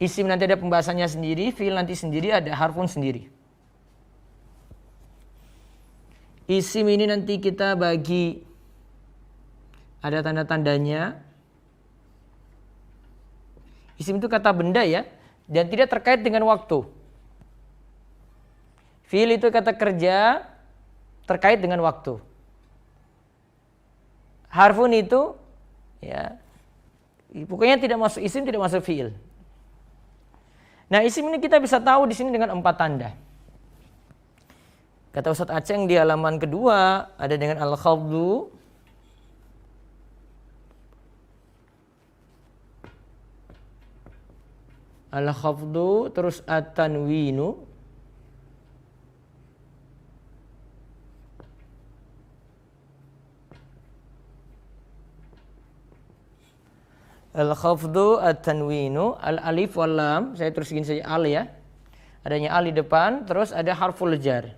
Isim nanti ada pembahasannya sendiri, fi'il nanti sendiri, ada harfun sendiri. Isim ini nanti kita bagi, ada tanda-tandanya. Isim itu kata benda ya, dan tidak terkait dengan waktu. Fi'il itu kata kerja, terkait dengan waktu. Harfun itu ya, pokoknya tidak masuk isim, tidak masuk fi'il. Nah, isim ini kita bisa tahu di sini dengan 4 tanda. Kata Ustadz Aceng di halaman kedua ada dengan al-khafdu, al-khafdu, terus at-tanwinu, al-khafdu, at-tanwinu, al-alif wal lam, saya terus gini saja al ya. Adanya al di depan, terus ada harful jar.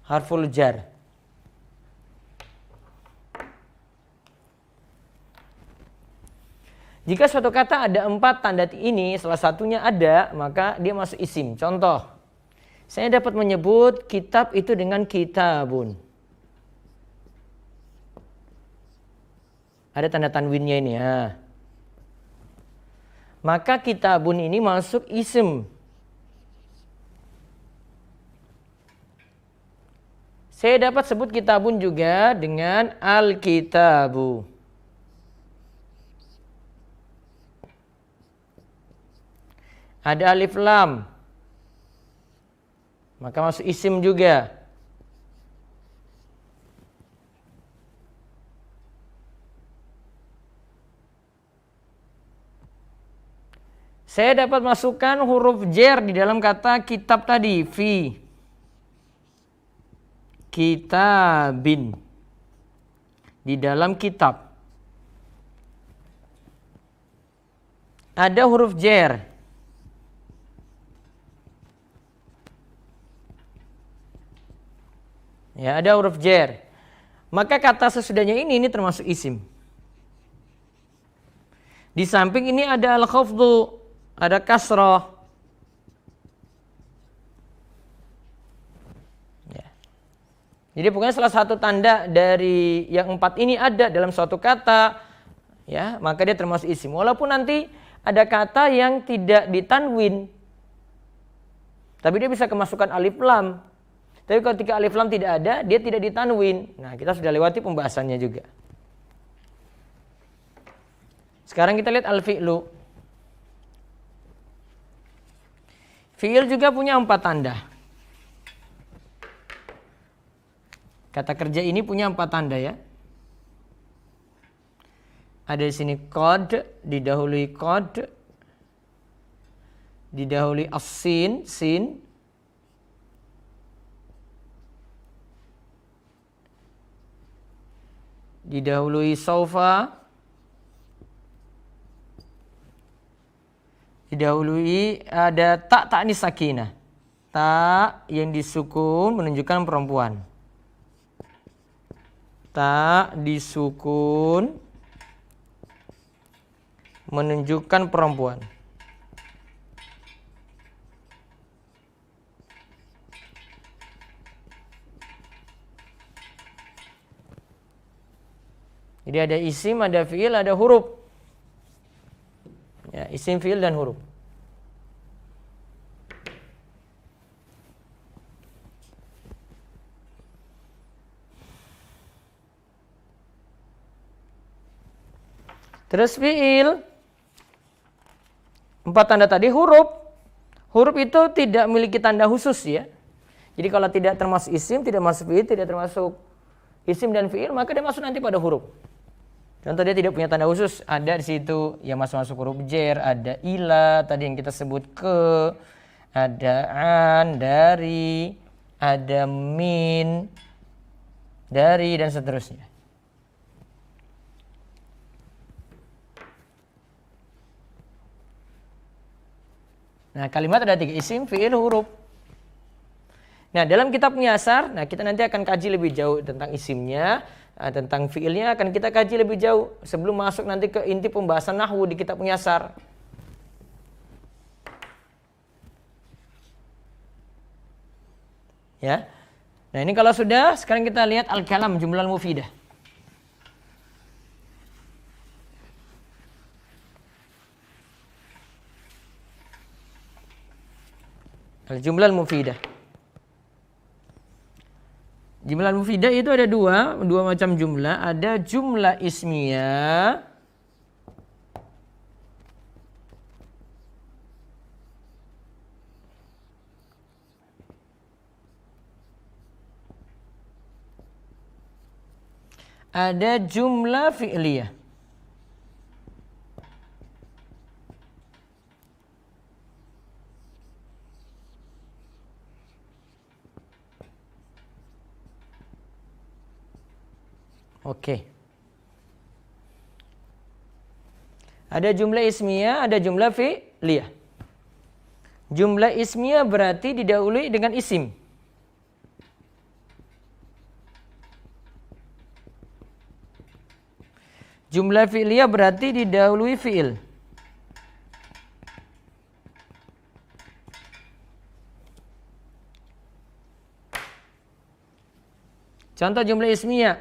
Harful jar. Jika suatu kata ada 4 tanda ini, salah satunya ada, maka dia masuk isim. Contoh, saya dapat menyebut kitab itu dengan kitabun. Ada tanda tanwinnya ini ya. Maka kitabun ini masuk isim. Saya dapat sebut kitabun juga dengan al-kitabu. Ada alif lam, maka masuk isim juga. Saya dapat masukkan huruf jar di dalam kata kitab tadi, fi kitabin, di dalam kitab. Ada huruf jar. Ya, ada huruf jar. Maka kata sesudahnya ini termasuk isim. Di samping ini ada al-khafdu, ada kasrah. Ya. Jadi pokoknya salah satu tanda dari yang 4 ini ada dalam suatu kata, ya, maka dia termasuk isim. Walaupun nanti ada kata yang tidak ditanwin, tapi dia bisa kemasukan alif lam. Tapi ketika alif lam tidak ada, dia tidak ditanwin. Nah, kita sudah lewati pembahasannya juga. Sekarang kita lihat al-fi'lu. Fi'il juga punya 4 tanda. Kata kerja ini punya 4 tanda ya. Ada di sini qad, didahului qad, didahului as-sin, sin. Didahului saufa, didahului ada tak ta'nis sakinah, tak yang disukun menunjukkan perempuan, tak disukun menunjukkan perempuan. Jadi ada isim, ada fi'il, ada huruf. Ya, isim, fi'il, dan huruf. Terus fi'il, 4 tanda tadi, huruf. Huruf itu tidak memiliki tanda khusus ya. Jadi kalau tidak termasuk isim, tidak masuk fi'il, tidak termasuk isim dan fi'il, maka dia masuk nanti pada huruf. Contoh dia tidak punya tanda khusus, ada di situ yang masuk huruf jar, ada ila tadi yang kita sebut ke, ada an, dari, ada min, dari, dan seterusnya. Nah, kalimat ada 3, isim, fi'il, huruf. Nah, dalam kitab Muyassar, nah kita nanti akan kaji lebih jauh tentang isimnya, tentang fiilnya akan kita kaji lebih jauh sebelum masuk nanti ke inti pembahasan nahwu di kitab Muyassar. Ya. Nah, ini kalau sudah, sekarang kita lihat al-kalam jumlah mufidah. Al-jumlah mufidah. Jumlah mufidah itu ada dua macam jumlah. Ada jumlah ismiyah. Ada jumlah fi'liyah. Oke. Ada jumlah ismiyah, ada jumlah fi'liyah. Jumlah ismiyah berarti didahului dengan isim. Jumlah fi'liyah berarti didahului fi'il. Contoh jumlah ismiyah.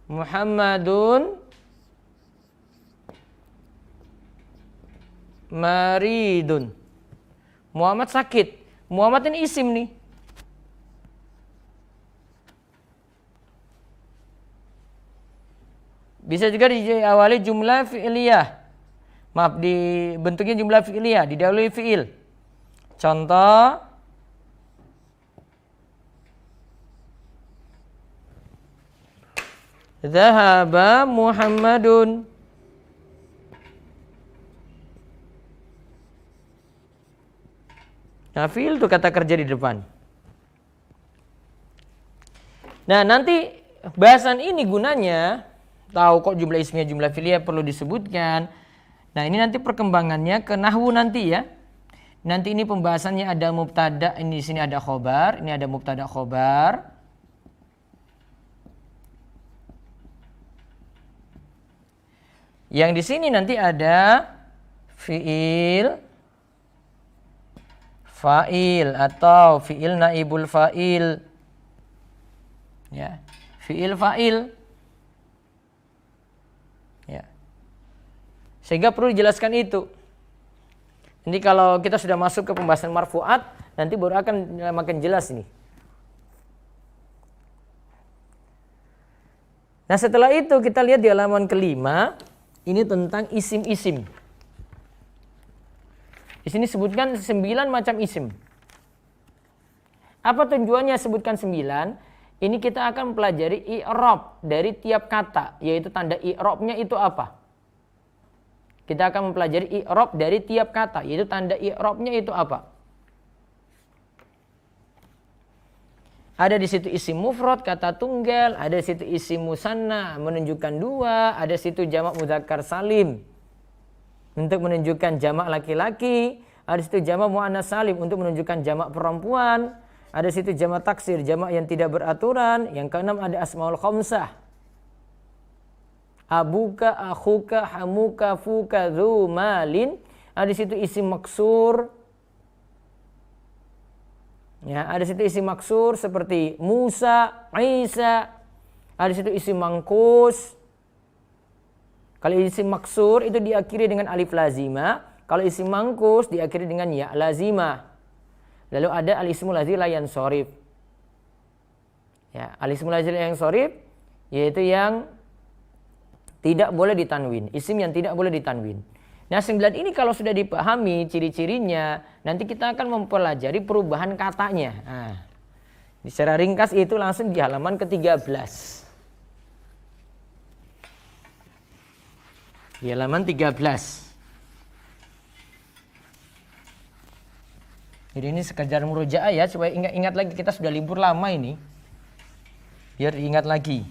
Muhammadun maridun. Muhammad sakit. Muhammad ini isim nih. Bisa juga diawali jumlah fi'liyah. Maaf, dibentuknya jumlah fi'liyah, didahului fi'il. Contoh Zahaba Muhammadun. Nah, fi'il itu kata kerja di depan. Nah, nanti bahasan ini gunanya tahu kok jumlah ismiyah, jumlah fi'liyah perlu disebutkan. Nah, ini nanti perkembangannya ke nahwu nanti ya. Nanti ini pembahasannya ada mubtada, ini di sini ada khobar, ini ada mubtada khobar. Yang di sini nanti ada fi'il, fa'il atau fi'il naibul fa'il. Ya, fi'il fa'il. Ya. Sehingga perlu dijelaskan itu. Nanti kalau kita sudah masuk ke pembahasan marfu'at, nanti baru akan makin jelas ini. Nah, setelah itu kita lihat di halaman kelima. Ini tentang isim-isim. Di sini sebutkan 9 macam isim. Apa tujuannya sebutkan 9? Ini kita akan mempelajari i'rab dari tiap kata, yaitu tanda i'rabnya itu apa. Kita akan mempelajari i'rab dari tiap kata, yaitu tanda i'rabnya itu apa. Ada di situ isim mufrad, kata tunggal, ada di situ isim musanna menunjukkan dua, ada di situ jamak mudzakkar salim untuk menunjukkan jamak laki-laki, ada di situ jamak muannas salim untuk menunjukkan jamak perempuan, ada di situ jamak taksir, jamak yang tidak beraturan. Yang keenam ada asmaul khamsah. Abuka, akhuka, hamuka, fuka, dzu malin. Ada di situ isim maksur. Ya, ada situ isim maksur seperti Musa, Isa. Ada situ isim mangkus. Kalau isim maksur itu diakhiri dengan alif lazimah. Kalau isim mangkus diakhiri dengan ya lazimah. Lalu ada al-ismul ladzi la yansorif. Ya, al-ismul ladzi la yansorif yaitu yang tidak boleh ditanwin. Isim yang tidak boleh ditanwin. Nah, 9 ini kalau sudah dipahami ciri-cirinya, nanti kita akan mempelajari perubahan katanya. Nah, secara ringkas itu langsung di halaman ke-13. Di halaman 13. Jadi ini sekedar murojaah ya, supaya ingat lagi kita sudah libur lama ini. Biar ingat lagi.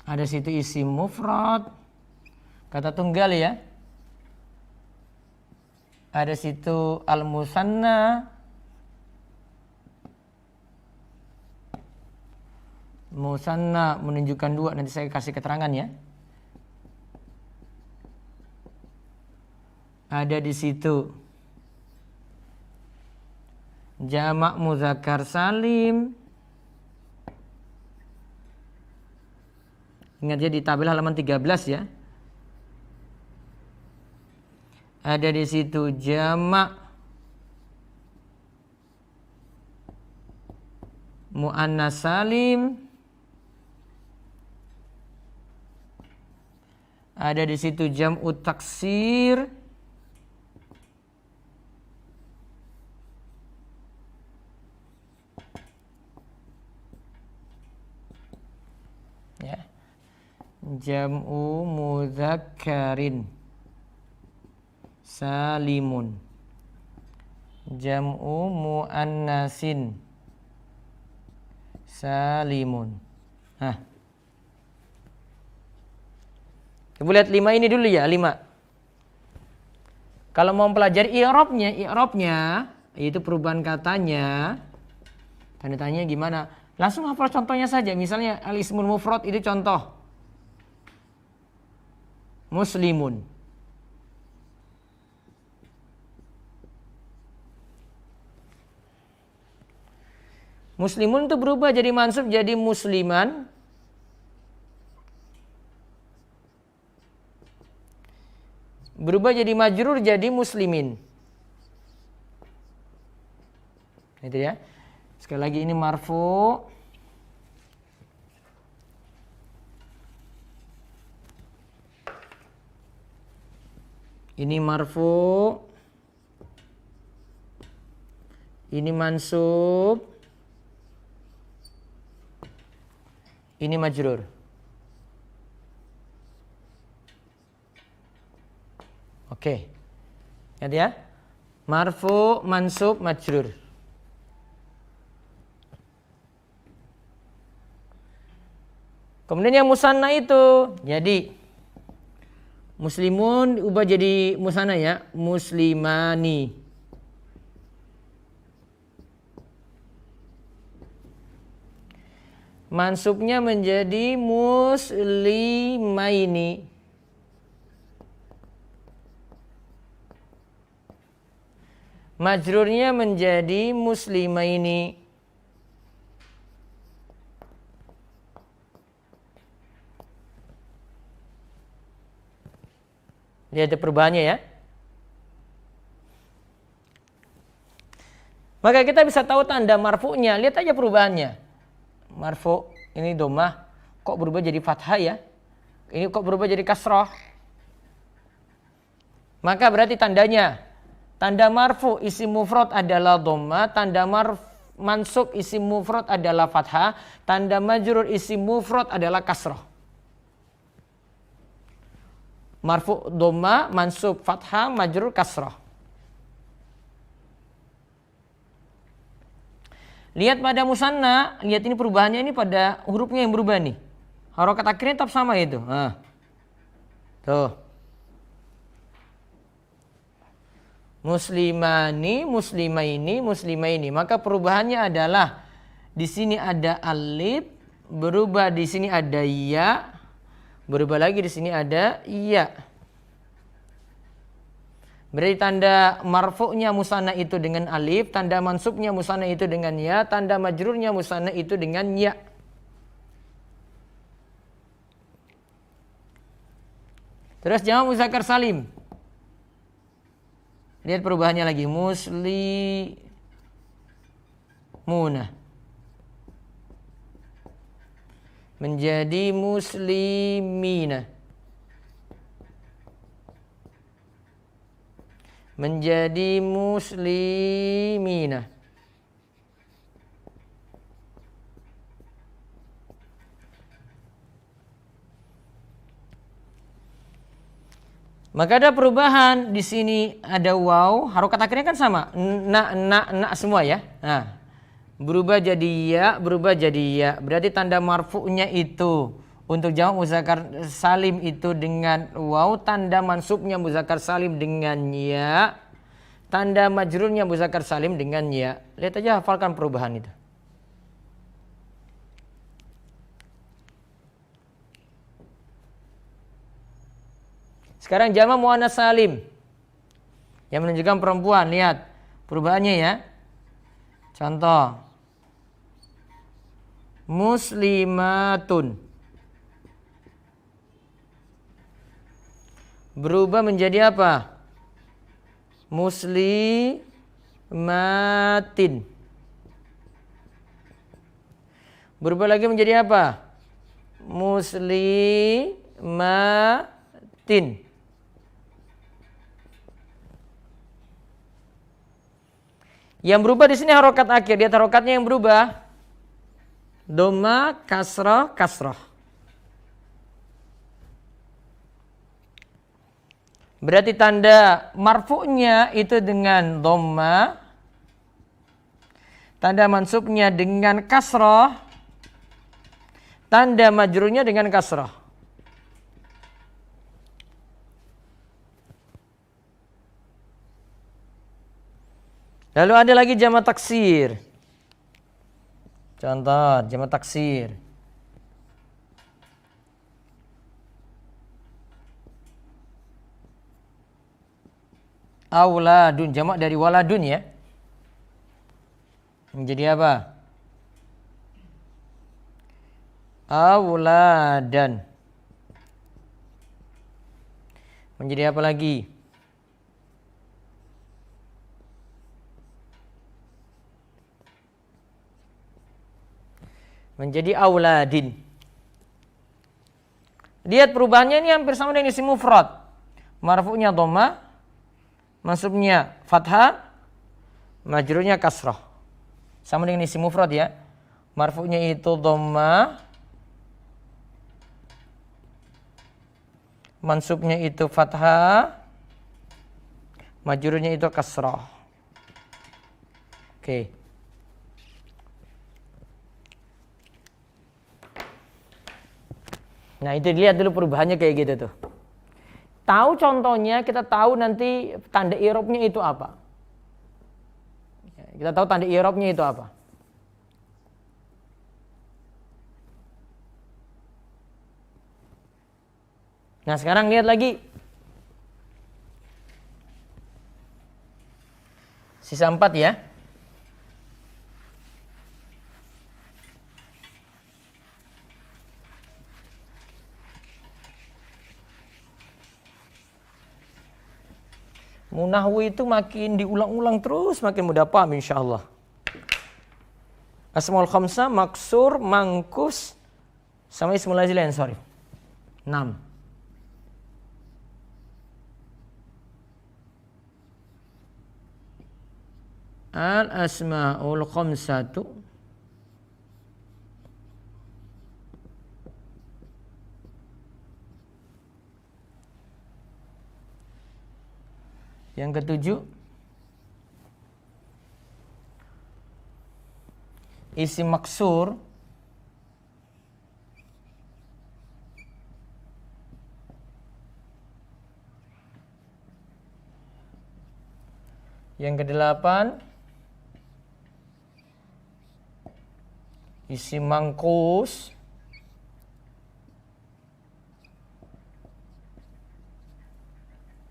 Ada situ isim mufrad, kata tunggal ya. Ada situ al-musanna, musanna menunjukkan dua, nanti saya kasih keterangan ya. Ada di situ jamak muzakkar salim. Ingat ya, di tabel halaman 13 ya. Ada di situ jamak muannas salim. Ada di situ jam'u taksir. Ya. Jam'u mudzakkarin salimun. Jam'u muannasin salimun. Nah, coba lihat 5 ini dulu ya, 5. Kalau mau pelajari i'rabnya itu perubahan katanya. Tanda tanya gimana? Langsung hafal contohnya saja. Misalnya al-ismul mufrad itu contoh. Muslimun. Muslimun itu berubah jadi mansub jadi musliman. Berubah jadi majrur jadi muslimin. Itu ya. Sekali lagi ini marfu. Ini marfu. Ini mansub. Ini majrur. Oke. Lihat ya. Marfu, mansub, majrur. Kemudian yang musanna itu jadi muslimun diubah jadi musanna ya, muslimani. Mansubnya menjadi muslimaini. Majrurnya menjadi muslimaini. Lihat perubahannya ya. Maka kita bisa tahu tanda marfu'nya. Lihat aja perubahannya. Marfu' ini dhammah kok berubah jadi fathah ya. Ini kok berubah jadi kasrah. Maka berarti tandanya, tanda marfu isim mufrad adalah dhammah, tanda mansub isim mufrad adalah fathah, tanda majrur isim mufrad adalah kasrah. Marfu dhamma, mansub fathah, majrur kasrah. Lihat pada musanna, lihat ini perubahannya ini pada hurufnya yang berubah nih. Harokat akhirnya tetap sama itu. Nah. Tuh. Muslimani, muslimaini, muslimaini. Maka perubahannya adalah di sini ada alif, berubah di sini ada ya. Berubah lagi di sini ada iya. Berarti tanda marfu'nya musanna itu dengan alif, tanda mansubnya musanna itu dengan ya, tanda majrurnya musanna itu dengan ya. Terus jamak muzakkar salim. Lihat perubahannya lagi, muslimuna menjadi muslimina, menjadi muslimina. Maka ada perubahan di sini, ada waw, harokat akhirnya kan sama, na semua ya. Nah, berubah jadi ya, berubah jadi ya. Berarti tanda marfu'nya itu Untuk jamak muzakkar salim itu dengan waw, tanda mansubnya muzakkar salim dengan ya, tanda majrurnya muzakkar salim dengan ya. Lihat aja, hafalkan perubahan itu. Sekarang jamak muannats salim yang menunjukkan perempuan, lihat perubahannya ya. Contoh, muslimatun berubah menjadi apa? Muslimatin. Berubah lagi menjadi apa? Muslimatin. Yang berubah di sini harokat akhir. Lihat harokatnya yang berubah. Dhamma, kasrah, kasrah. Berarti tanda marfu'nya itu dengan dhamma. Tanda mansubnya dengan kasrah. Tanda majrurnya dengan kasrah. Lalu ada lagi jamak taksir. Contoh jamak taksir. Auladun, jamak dari waladun ya. Menjadi apa? Auladan. Menjadi apa lagi? Menjadi auladin. Lihat perubahannya ini hampir sama dengan isim mufrad. Marfu'nya dhamma, mansubnya fathah, majrurnya kasrah. Sama dengan isim mufrad ya. Marfu'nya itu dhamma, mansubnya itu fathah, majrurnya itu kasrah. Oke. Nah itu dilihat dulu perubahannya kayak gitu tuh. Tahu contohnya, kita tahu nanti tanda i'rabnya itu apa. Kita tahu tanda i'rabnya itu apa. Nah sekarang lihat lagi. Sisa 4 ya. Nahwu itu makin diulang-ulang terus makin mudah paham insyaallah. Asmaul khamsah, maksur, mangkus, sama ismul lazil yang sorry. 6. Al asmaul khamsatu yang ketujuh, isim maksur yang kedelapan, isim mangkus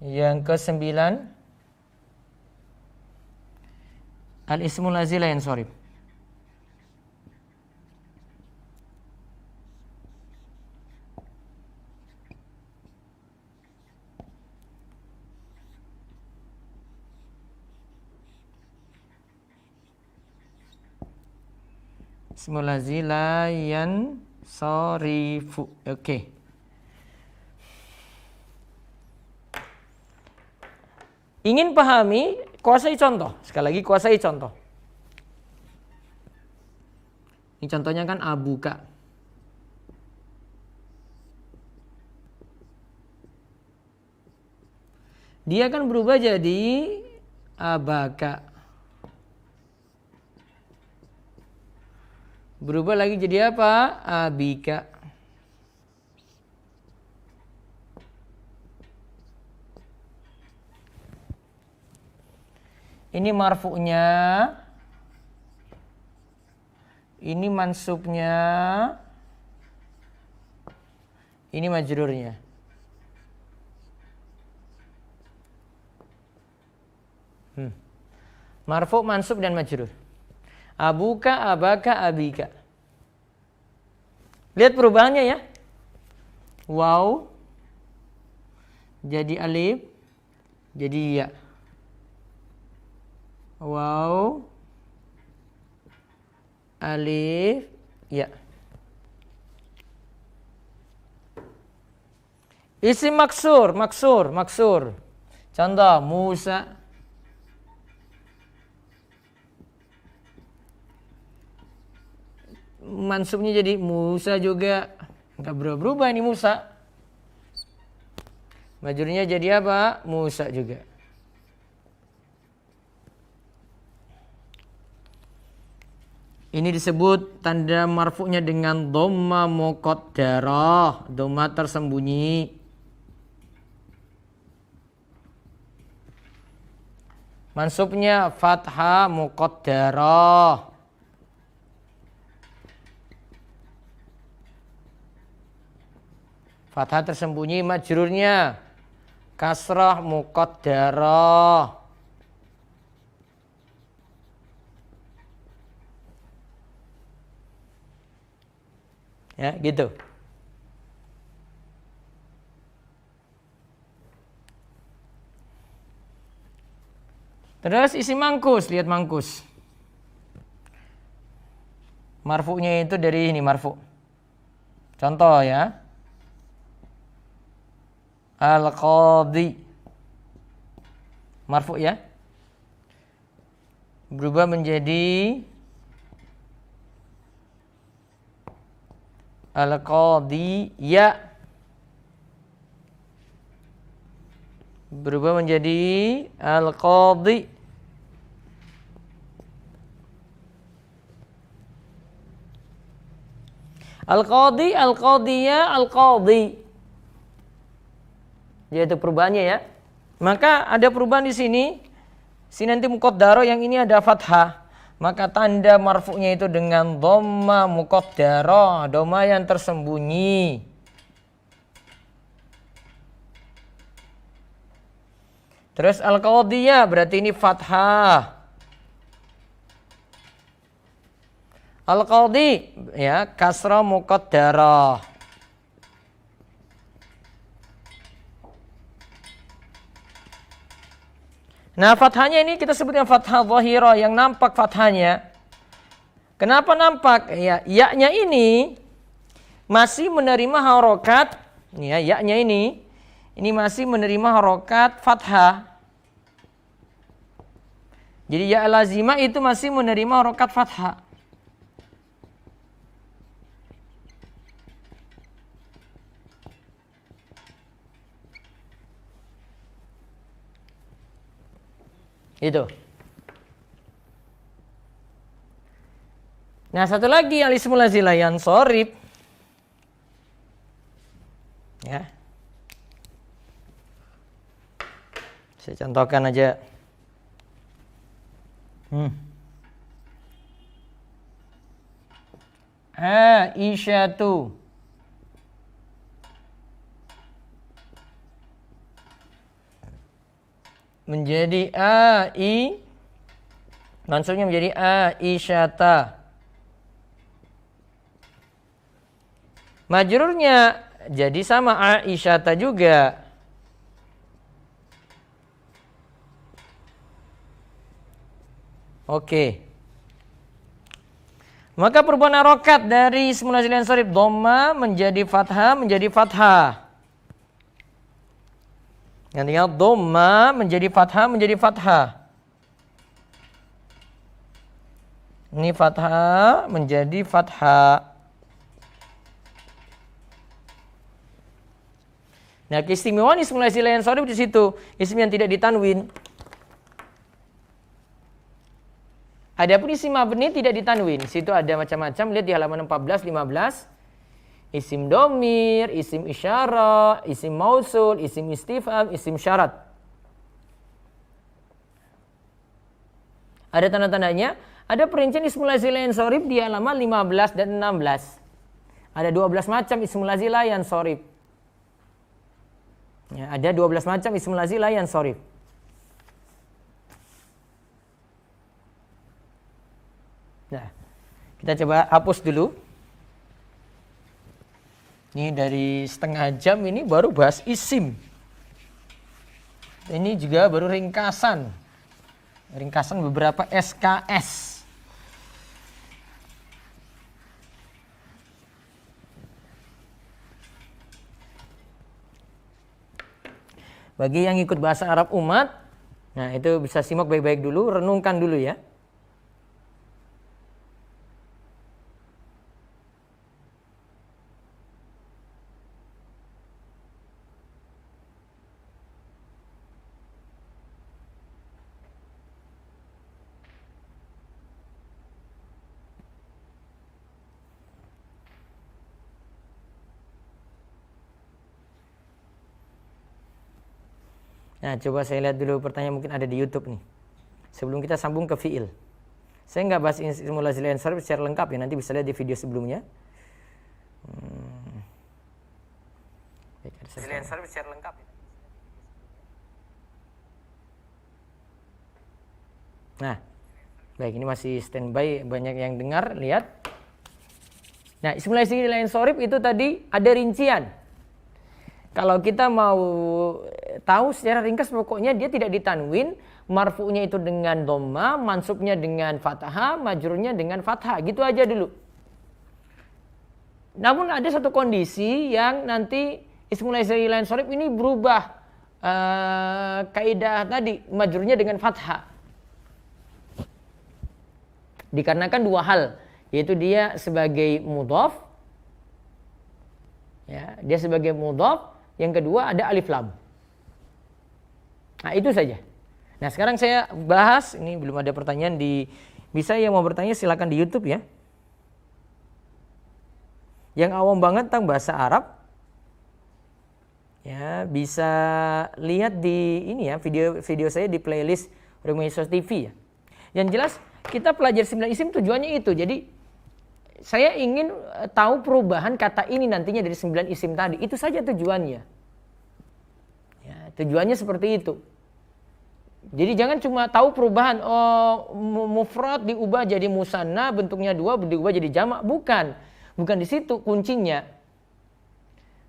yang ke-9, al-ismul lazil yang sorry. Ismul lazil yang sorifu. Oke. Ingin pahami, kuasai contoh. Sekali lagi kuasai contoh. Ini contohnya kan abuka. Dia kan berubah jadi abaka. Berubah lagi jadi apa? Abika. Ini marfu'nya. Ini mansubnya. Ini majrurnya. Marfu', mansub, dan majrur. Abuka, abaka, abika. Lihat perubahannya ya. Waw jadi alif, jadi ya. Waw alif ya. Isim maksur. Contoh Musa. Mansubnya jadi Musa juga. Enggak berubah ini Musa. Majrurnya jadi apa? Musa juga. Ini disebut tanda marfu'nya dengan dhamma muqaddarah, dhamma tersembunyi. Mansubnya fathah muqaddarah. Fathah tersembunyi. Majrurnya kasrah muqaddarah. Ya, gitu. Terus isi mangkus, lihat mangkus. Marfu'nya itu dari ini marfu'. Contoh ya. Al-Qadhi. Marfu' ya. Berubah menjadi Al-Qadhi ya. Berubah menjadi Al-Qadhi. Al-Qadhi, Al-Qadhiyah, Al-Qadhi. Yaitu perubahannya ya. Maka ada perubahan di sini. Sini nanti muqaddarah, yang ini ada fathah. Maka tanda marfu'nya itu dengan dhamma muqaddarah, dhamma yang tersembunyi. Terus al-qadhiyah berarti ini fathah. Al-qadhi ya kasrah muqaddarah. Nah, fathahnya ini kita sebutnya fathah zahirah, yang nampak fathahnya. Kenapa nampak? Ya, ya-nya ini masih menerima harokat. Ya, ya-nya ini masih menerima harokat fathah. Jadi ya lazimah itu masih menerima harokat fathah. Itu. Nah, satu lagi yang ismul lazilah yang sorib. Ya. Saya contohkan aja. Aisyatu. Menjadi ai, maksudnya menjadi aisyata. Majrurnya jadi sama aisyata juga. Oke. Maka perubahan harokat dari ismul lazil yang sorib dhamma menjadi fathah, menjadi fathah. Yang tinggal dhamma menjadi fathah, menjadi fathah. Ini fathah menjadi fathah. Nah, keistimewaan ismul lazil yang sorib di situ, isim yang tidak ditanwin. Adapun isim mabni tidak ditanwin. Situ ada macam-macam, lihat di halaman 14, 15. Isim domir, isim isyarah, isim mausul, isim istifham, isim syarat. Ada tanda-tandanya, ada perincian ismul lazim la yansharif di halaman 15 dan 16. Ada 12 macam ismul lazim la yansharif. Ya, ada 12 macam ismul lazim la yansharif. Nah, kita coba hapus dulu. Ini dari setengah jam ini baru bahas isim. Ini juga baru ringkasan. Ringkasan beberapa SKS. Bagi yang ikut bahasa Arab umat, nah itu bisa simak baik-baik dulu, renungkan dulu ya. Nah, coba saya lihat dulu pertanyaan mungkin ada di YouTube nih. Sebelum kita sambung ke fi'il. Saya nggak bahas ismul lazim la yansharif secara lengkap ya, nanti bisa lihat di video sebelumnya. Secara lengkap ya. Nah, baik ini masih standby, banyak yang dengar, lihat. Nah, ismul lazim la yansharif itu tadi ada rincian. Kalau kita mau tahu secara ringkas pokoknya dia tidak ditanwin, marfu'nya itu dengan dhamma, mansubnya dengan fathah, majrurnya dengan fathah, gitu aja dulu. Namun ada satu kondisi yang nanti ismul lazim la yansharif ini berubah kaidah tadi, majrurnya dengan fathah. Dikarenakan dua hal, yaitu dia sebagai mudhaf, ya, dia sebagai mudhaf. Yang kedua ada alif lam. Nah itu saja. Nah sekarang saya bahas, ini belum ada pertanyaan di, bisa yang mau bertanya silakan di YouTube ya. Yang awam banget tentang bahasa Arab, ya bisa lihat di ini ya, video saya di playlist Rumesos TV ya. Yang jelas kita pelajari 9 isim tujuannya itu. Jadi saya ingin tahu perubahan kata ini nantinya dari 9 isim tadi. Itu saja tujuannya. Ya, tujuannya seperti itu. Jadi jangan cuma tahu perubahan mufrad diubah jadi musanna, bentuknya 2 diubah jadi jamak. Bukan di situ kuncinya.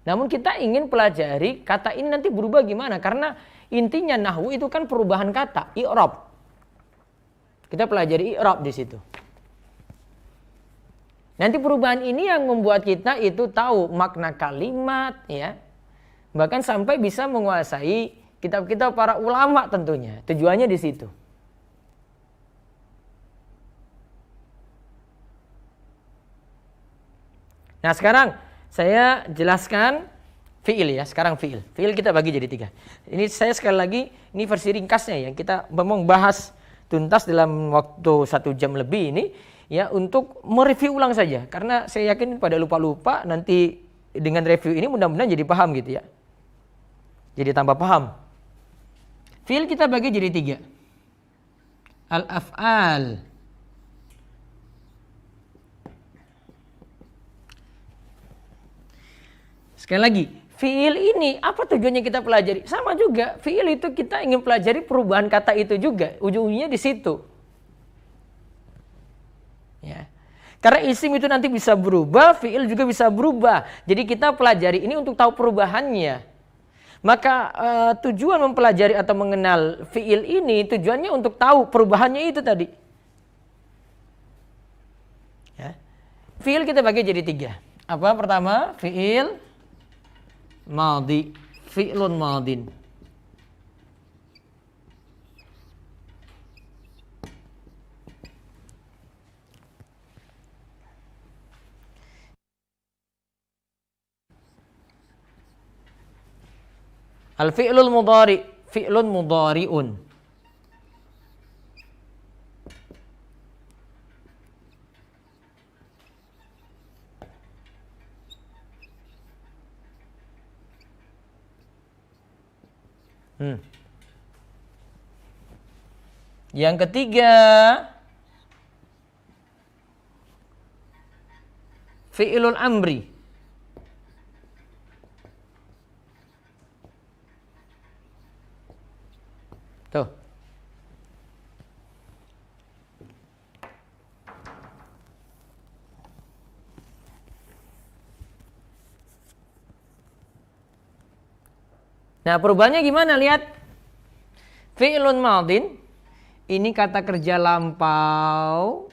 Namun kita ingin pelajari kata ini nanti berubah gimana. Karena intinya nahwu itu kan perubahan kata, i'rab. Kita pelajari i'rab di situ. Nanti perubahan ini yang membuat kita itu tahu makna kalimat ya. Bahkan sampai bisa menguasai kitab-kitab para ulama tentunya. Tujuannya di situ. Nah, sekarang saya jelaskan fi'il ya. Sekarang fi'il. Fi'il kita bagi jadi 3. Ini saya sekali lagi, ini versi ringkasnya ya. Kita memang bahas tuntas dalam waktu 1 jam lebih ini. Ya, untuk mereview ulang saja karena saya yakin pada lupa-lupa, nanti dengan review ini mudah-mudahan jadi paham gitu ya, jadi tambah paham. Fi'il kita bagi jadi 3. Al-af'al, sekali lagi fi'il ini apa tujuannya kita pelajari? Sama juga, fi'il itu kita ingin pelajari perubahan kata itu juga, ujung-ujungnya di situ. Ya. Karena isim itu nanti bisa berubah, fi'il juga bisa berubah. Jadi kita pelajari ini untuk tahu perubahannya. Maka tujuan mempelajari atau mengenal fi'il ini tujuannya untuk tahu perubahannya itu tadi. Ya. Fi'il kita bagi jadi 3. Apa pertama? Fi'il madhi, fi'lun madhin. Al-fi'lul mudhari, fi'lun mudhari'un. Yang ketiga, fi'ilul amri. Tuh. Nah, perubahannya gimana? Lihat. Fi'ilun madin, ini kata kerja lampau.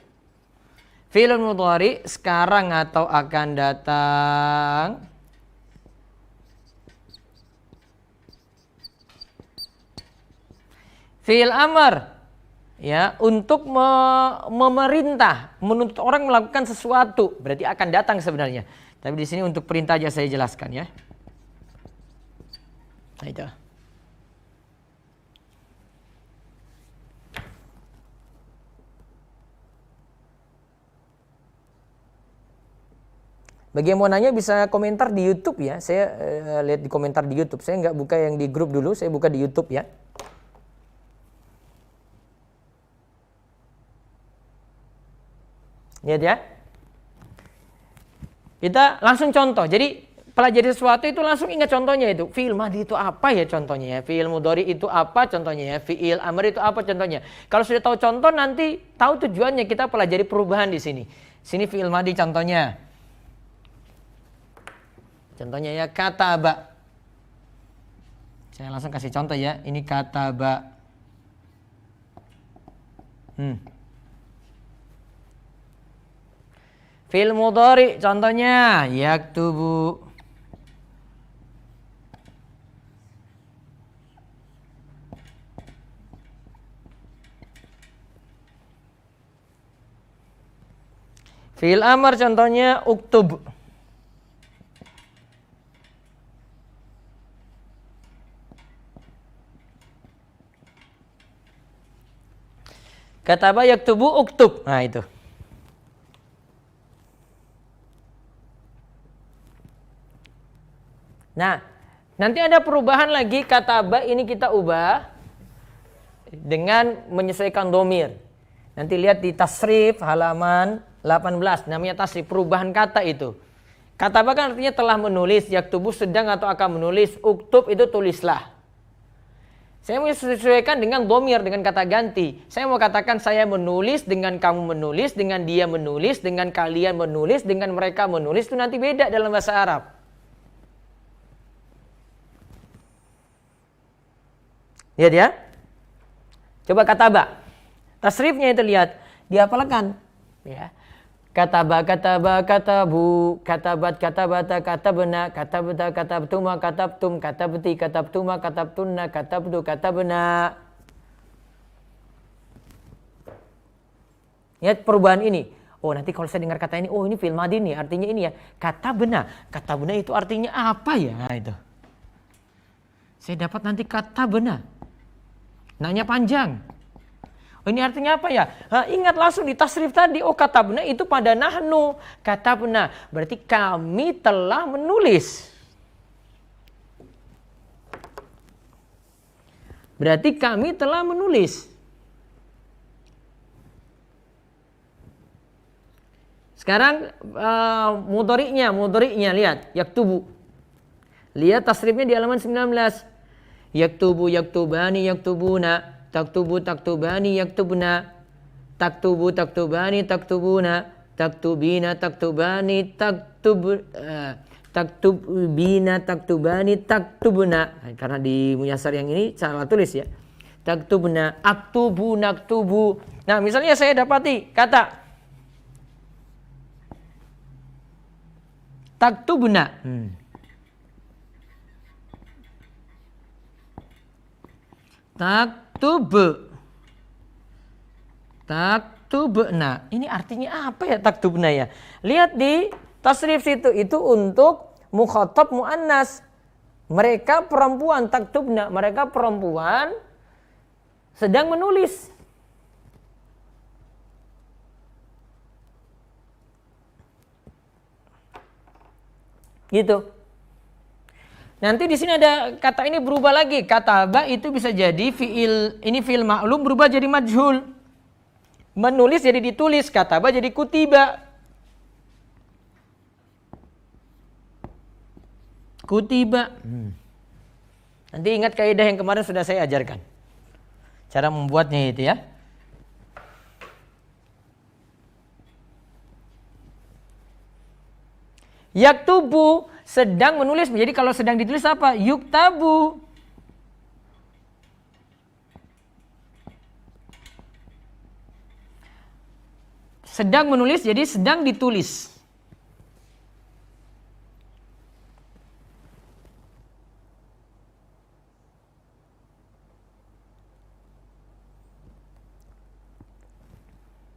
Fi'ilun mudhari, sekarang atau akan datang. Fi'il amr, ya, untuk memerintah, menuntut orang melakukan sesuatu, berarti akan datang sebenarnya. Tapi di sini untuk perintah aja saya jelaskan ya. Nah, itu. Bagi yang mau nanya bisa komentar di YouTube ya. Saya lihat di komentar di YouTube. Saya nggak buka yang di grup dulu, saya buka di YouTube ya. Lihat ya. Kita langsung contoh. Jadi pelajari sesuatu itu langsung ingat contohnya itu. Fi'il madhi itu apa ya contohnya ya? Fi'il mudhari itu apa contohnya ya? Fi'il amr itu apa contohnya? Kalau sudah tahu contoh nanti tahu tujuannya, kita pelajari perubahan di sini. Sini fi'il madhi contohnya. Contohnya ya kataba. Saya langsung kasih contoh ya. Ini kataba. Fi'il mudhari contohnya yaktubu. Fi'il amr contohnya uktub. Kataba yaktubu uktub. Nah itu. Nah, nanti ada perubahan lagi, kataba ini kita ubah dengan menyesuaikan domir. Nanti lihat di tasrif halaman 18, namanya tasrif, perubahan kata itu. Kataba kan artinya telah menulis, yaktubu sedang atau akan menulis, uktub itu tulislah. Saya mau sesuaikan dengan domir, dengan kata ganti. Saya mau katakan saya menulis, dengan kamu menulis, dengan dia menulis, dengan kalian menulis, dengan mereka menulis, itu nanti beda dalam bahasa Arab. Lihat ya. Coba kataba. Tasrifnya itu lihat. Dihafalkan. Ya. Kataba, kataba, katabu, katabat, katabata, katabna, katabta, katabtuma, katabtum, katabti, katabtuma, katabtunna, katabtu, katabna. Lihat perubahan ini. Oh, nanti kalau saya dengar kata ini, oh ini fi'il madhi nih, artinya ini ya. Katabna. Katabna itu artinya apa ya? Nah, itu. Saya dapat nanti katabna. Nanya panjang. Oh, ini artinya apa ya? Ingat langsung di tasrif tadi. Oh, katabna itu pada nahnu. Katabna berarti kami telah menulis. Berarti kami telah menulis. Sekarang mudhari'nya lihat. Yaktubu. Lihat tasrifnya di halaman 19. Yaktubu, yaktubani, yaktubuna. Taktubu, taktubani, yaktubna. Taktubu, taktubani, taktubuna. Taktubina, taktubani, taktubina, taktubani, taktubna. Karena di Muyassar yang ini cara tulis ya. Taktubna, aktubu, naktubu. Nah, misalnya saya dapati kata taktubna. Taktubna. Ini artinya apa ya taktubna ya? Lihat di tasrif situ, itu untuk mukhatab muannas. Mereka perempuan, taktubna, mereka perempuan sedang menulis. Gitu. Nanti di sini ada kata ini berubah lagi. Kataba itu bisa jadi fiil, ini fiil ma'lum berubah jadi majhul. Menulis jadi ditulis, kataba jadi kutiba. Kutiba. Nanti ingat kaidah yang kemarin sudah saya ajarkan. Cara membuatnya itu ya. Yaktubu sedang menulis. Jadi kalau sedang ditulis apa? Yuktabu. Sedang menulis jadi sedang ditulis.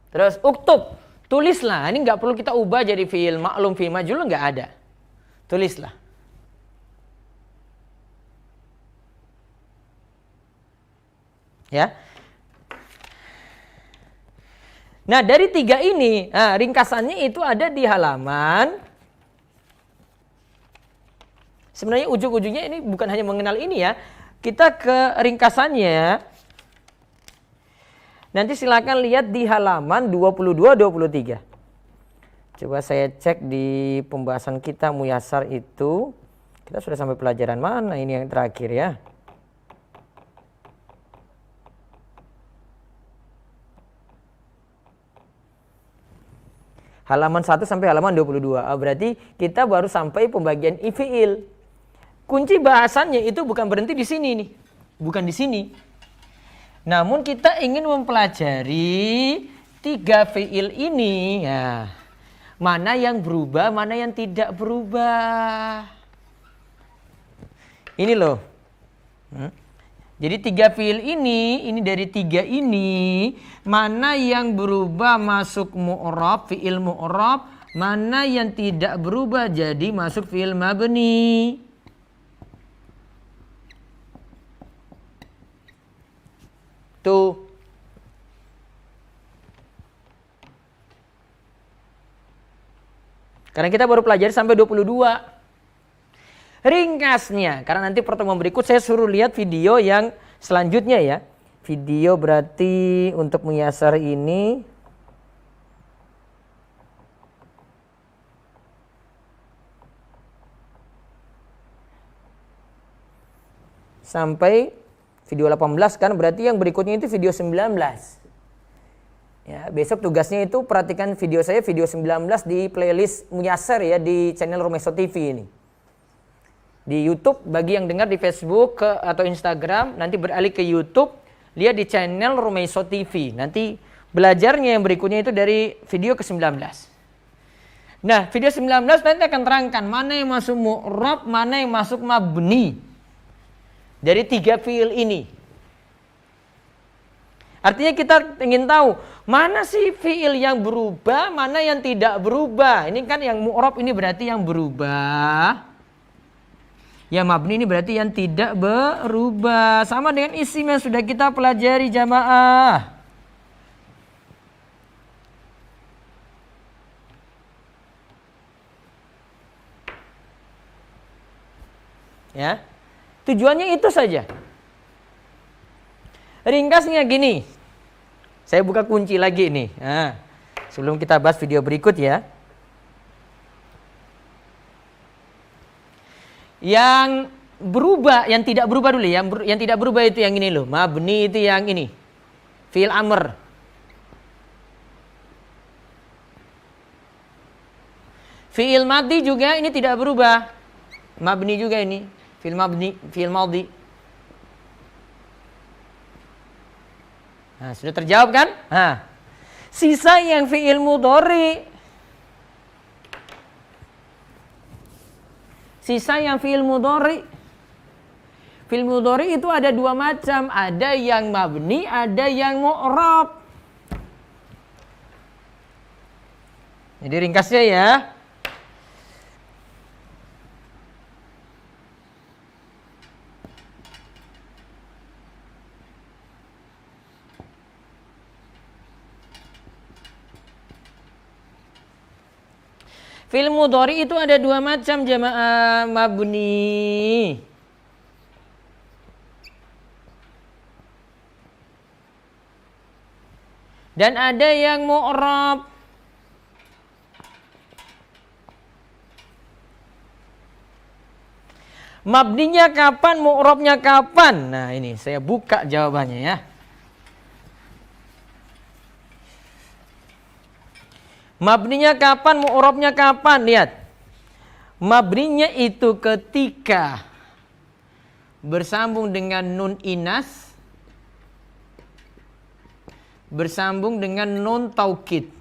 Terus uktub, tulislah. Ini nggak perlu kita ubah jadi fiil maklum, fiil majhul, nggak ada. Tulislah. Ya. Nah dari 3 ini, ringkasannya itu ada di halaman. Sebenarnya ujung-ujungnya ini bukan hanya mengenal ini ya. Kita ke ringkasannya. Nanti silakan lihat di halaman 22-23. Coba saya cek di pembahasan kita Muyasar itu. Kita sudah sampai pelajaran mana ini yang terakhir ya. Halaman 1 sampai halaman 22. Berarti kita baru sampai pembagian fiil. Kunci bahasannya itu bukan berhenti di sini nih. Bukan di sini. Namun kita ingin mempelajari 3 fiil ini. Ya. Mana yang berubah, mana yang tidak berubah. Ini loh. Jadi 3 fiil ini dari 3 ini, mana yang berubah masuk mu'rab, fiil mu'rab, mana yang tidak berubah jadi masuk fiil mabni. Tuh. Karena kita baru pelajari sampai 22. Ringkasnya, karena nanti pertemuan berikut saya suruh lihat video yang selanjutnya ya. Video berarti untuk Muyasar ini sampai video 18 kan, berarti yang berikutnya itu video 19. Ya, besok tugasnya itu perhatikan video saya video 19 di playlist Muyasar ya di channel Romeso TV ini. Di YouTube bagi yang dengar di Facebook atau Instagram, nanti beralih ke YouTube, lihat di channel Romeso TV. Nanti belajarnya yang berikutnya itu dari video ke-19. Nah, video 19 nanti akan terangkan mana yang masuk mu'rab, mana yang masuk mabni. Dari 3 fiil ini. Artinya kita ingin tahu mana sih fiil yang berubah, mana yang tidak berubah. Ini kan yang mu'rab ini berarti yang berubah. Ya mabni ini berarti yang tidak berubah. Sama dengan isim yang sudah kita pelajari jamaah. Ya. Tujuannya itu saja. Ringkasnya gini. Saya buka kunci lagi nih. Nah, sebelum kita bahas video berikut ya. Yang berubah, yang tidak berubah dulu ya. Yang tidak berubah itu yang ini loh. Mabni itu yang ini. Fi'il amr. Fi'il madhi juga ini tidak berubah. Mabni juga ini. Fi'il mabni, fi'il madhi. Nah, sudah terjawab kan? Nah, sisa yang fi'il mudhari. Sisa yang fi'il mudhari. Fi'il mudhari itu ada 2 macam. Ada yang mabni, ada yang mu'rab. Jadi ringkasnya ya. Fi'il mudhari itu ada dua macam jamaah, mabni. Dan ada yang mu'rab. Mabninya kapan, mu'rabnya kapan? Nah ini saya buka jawabannya ya. Mabninya kapan, mu'rabnya kapan? Lihat. Mabninya itu ketika bersambung dengan nun inas, bersambung dengan nun taukid.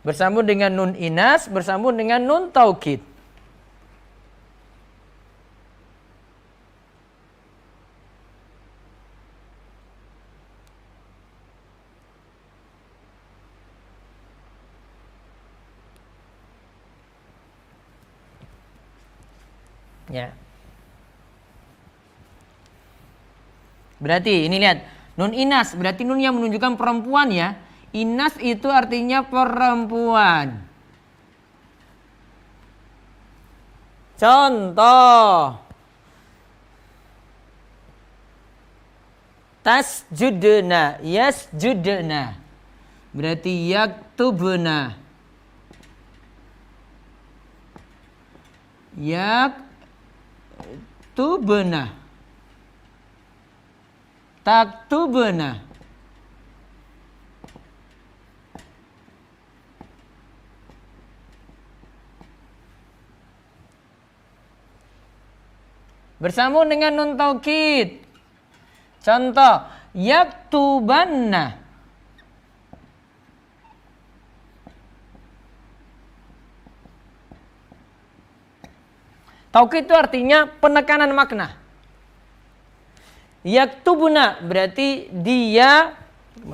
Bersambung dengan nun inas, bersambung dengan nun taukid. Ya. Berarti ini lihat, nun inas berarti nun yang menunjukkan perempuan ya. Inas itu artinya perempuan. Contoh. Tasjudna, yasjudna. Berarti yaktubna. Yaktubna. Taktubna. Bersambung dengan nun taukid. Contoh, yaktubanna. Taukid itu artinya penekanan makna. Yaktubuna berarti dia,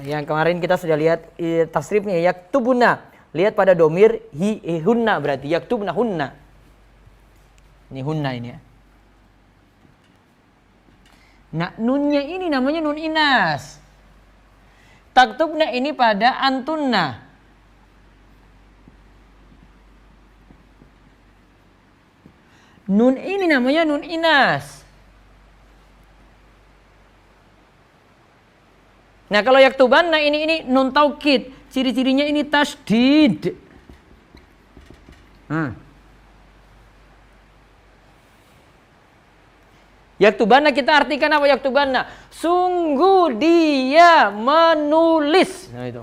yang kemarin kita sudah lihat tasrifnya, yaktubuna. Lihat pada domir hunna berarti yaktubna hunna. Ini hunna ini ya. Nah, nunnya ini namanya nun inas. Taktubna ini pada antunna. Nun ini namanya nun inas. Nah, kalau yaktubanna ini nun taukid. Ciri-cirinya ini tasdid. Yaktubanna kita artikan apa yaktubanna? Sungguh dia menulis. Nah itu.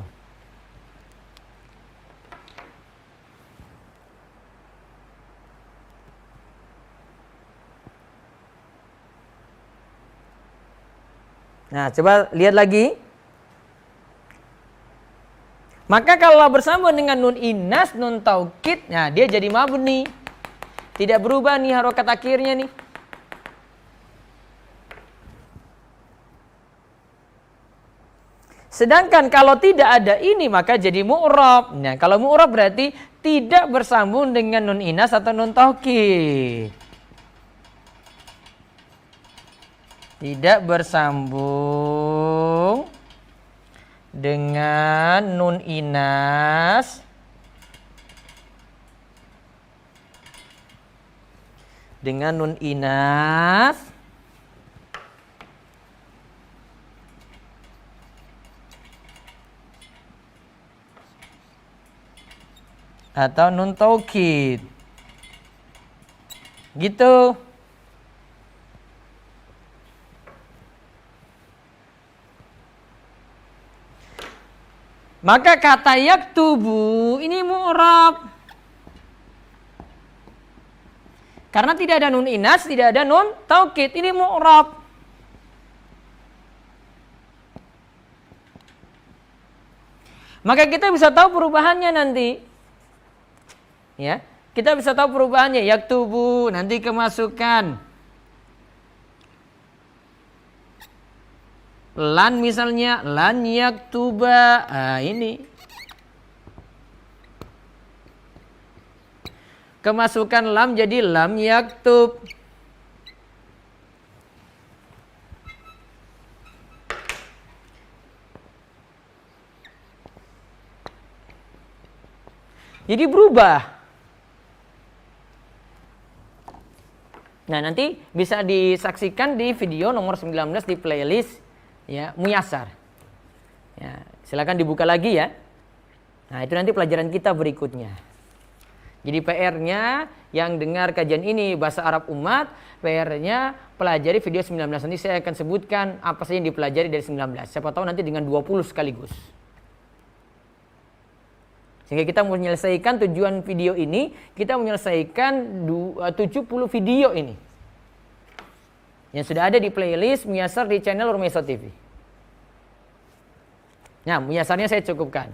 Nah, coba lihat lagi. Maka kalau bersambung dengan nun inas, nun taukid, nah dia jadi mabni. Tidak berubah nih harokat akhirnya nih. Sedangkan kalau tidak ada ini maka jadi mu'rab. Nah, kalau mu'rab berarti tidak bersambung dengan nun inas atau nun taukid. Tidak bersambung dengan nun inas atau nun taukid. Gitu. Maka kata yaktubu ini mu'rab. Karena tidak ada nun inas, tidak ada nun taukid, ini mu'rab. Maka kita bisa tahu perubahannya nanti. Ya, kita bisa tahu perubahannya. Yaktubu nanti kemasukan lan misalnya, lan yaktuba. Nah, ini. Kemasukan lam jadi lam yaktub. Jadi berubah. Nah, nanti bisa disaksikan di video nomor 19 di playlist ya, Muyassar. Ya, silakan dibuka lagi ya. Nah, itu nanti pelajaran kita berikutnya. Jadi PR-nya yang dengar kajian ini bahasa Arab umat, PR-nya pelajari video 19. Nanti saya akan sebutkan apa saja yang dipelajari dari 19. Siapa tahu nanti dengan 20 sekaligus. Sehingga kita menyelesaikan tujuan video ini, kita menyelesaikan 70 video ini. Yang sudah ada di playlist Muyassar di channel Rumeso TV. Nah, Muyassarnya saya cukupkan.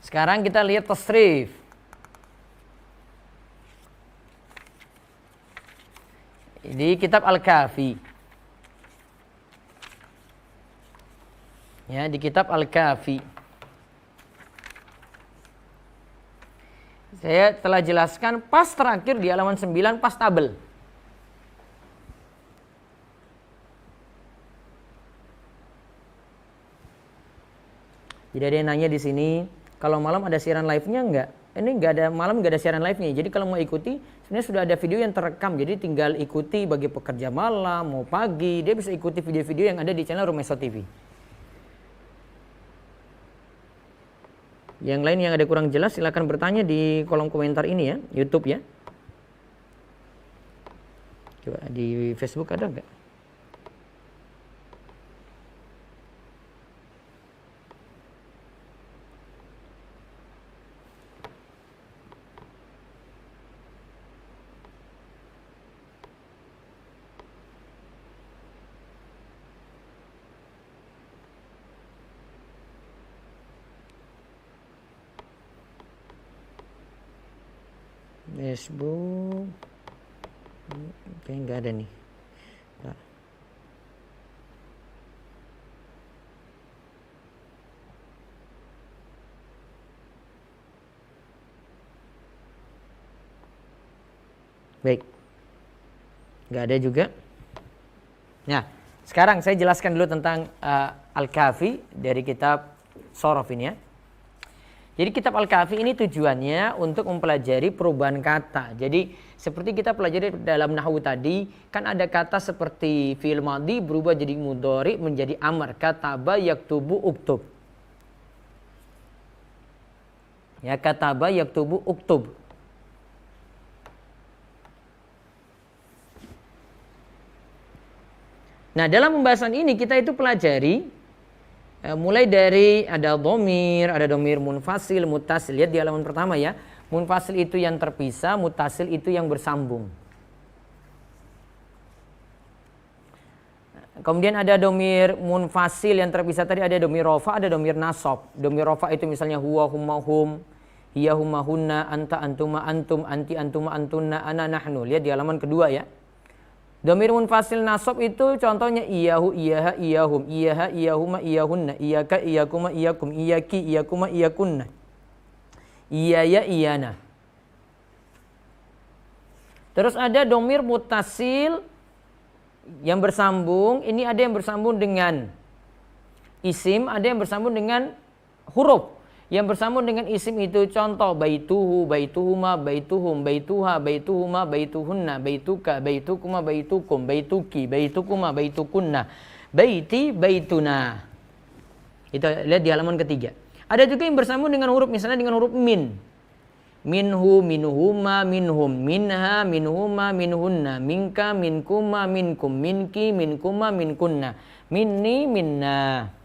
Sekarang kita lihat tasrif. Di kitab Al-Kafi. Ya, di kitab Al-Kafi. Saya telah jelaskan pas terakhir di halaman 9 pas tabel. Jadi ada yang nanya di sini, kalau malam ada siaran live-nya enggak? Ini enggak ada, malam enggak ada siaran live-nya. Jadi kalau mau ikuti, sebenarnya sudah ada video yang terekam. Jadi tinggal ikuti bagi pekerja malam, mau pagi, dia bisa ikuti video-video yang ada di channel Rumeso TV. Yang lain yang ada kurang jelas silakan bertanya di kolom komentar ini ya, YouTube ya. Coba di Facebook ada enggak? Facebook kayaknya nggak ada nih. Nah. Baik, nggak ada juga. Nah, sekarang saya jelaskan dulu tentang Al-Kafi dari kitab Shorof ini ya. Jadi kitab Al-Kafi ini tujuannya untuk mempelajari perubahan kata. Jadi seperti kita pelajari dalam nahwu tadi, kan ada kata seperti fi'il madhi berubah jadi mudhari menjadi amar. Kataba yaktubu uktub. Ya, kataba yaktubu uktub. Nah, dalam pembahasan ini kita itu pelajari mulai dari ada domir munfasil, muttasil. Lihat di halaman pertama ya. Munfasil itu yang terpisah, muttasil itu yang bersambung. Kemudian ada domir munfasil yang terpisah tadi, ada domir rofa, ada domir nasab. Domir rofa itu misalnya huwa, humma, hum, hiya, humma, hunna, anta, antuma, antum, anti, antuma, antunna, ana, nahnu. Lihat di halaman kedua ya. Domir munfasil nasab itu contohnya iyahu, iyaha, iyahum, iyaha, iyahuma, iyahunna, iyaka, iyakuma, iyakum, iyaki, iyakuma, iyakunna, iyaya, iyana. Terus ada domir muttasil yang bersambung. Ini ada yang bersambung dengan isim, ada yang bersambung dengan huruf. Yang bersambung dengan isim itu contoh baituhu, baituhuma, baituhum, baituha, baituhuma, baituhunna, baituka, baitukuma, baitukum, baituki, baitukuma, baitukunna, baiti, baituna. Itu lihat di halaman ketiga. Ada juga yang bersambung dengan huruf, misalnya dengan huruf min. Minhu, minuhuma, minhum, minha, minhuma, minhunna, minka, minkuma, minkum, minki, minkuma, minkunna, minni, minna.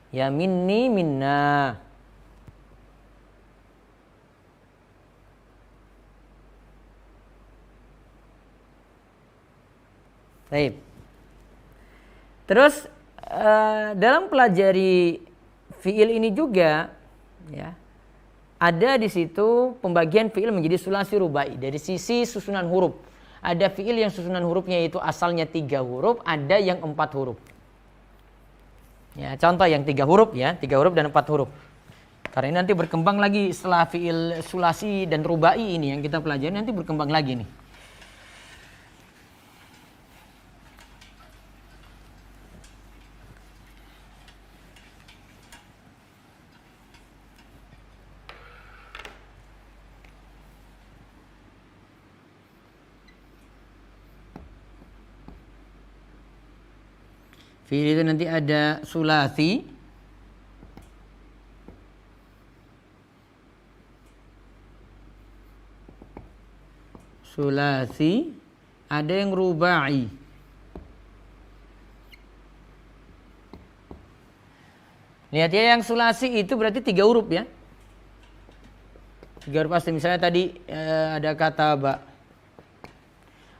Ya, minni, minna. Baik. Terus dalam pelajari fiil ini juga ya, ada di situ pembagian fiil menjadi sulasi rubai dari sisi susunan huruf. Ada fiil yang susunan hurufnya itu asalnya 3 huruf, ada yang 4 huruf. Ya, contoh yang 3 huruf ya, 3 huruf dan 4 huruf. Karena ini nanti berkembang lagi setelah fiil sulasi dan rubai ini yang kita pelajari nanti berkembang lagi nih. Fi'il itu nanti ada sulasi. Sulasi, ada yang rubai. Lihat ya, yang sulasi itu berarti 3 huruf ya. 3 huruf asli. Misalnya tadi ada kata ba.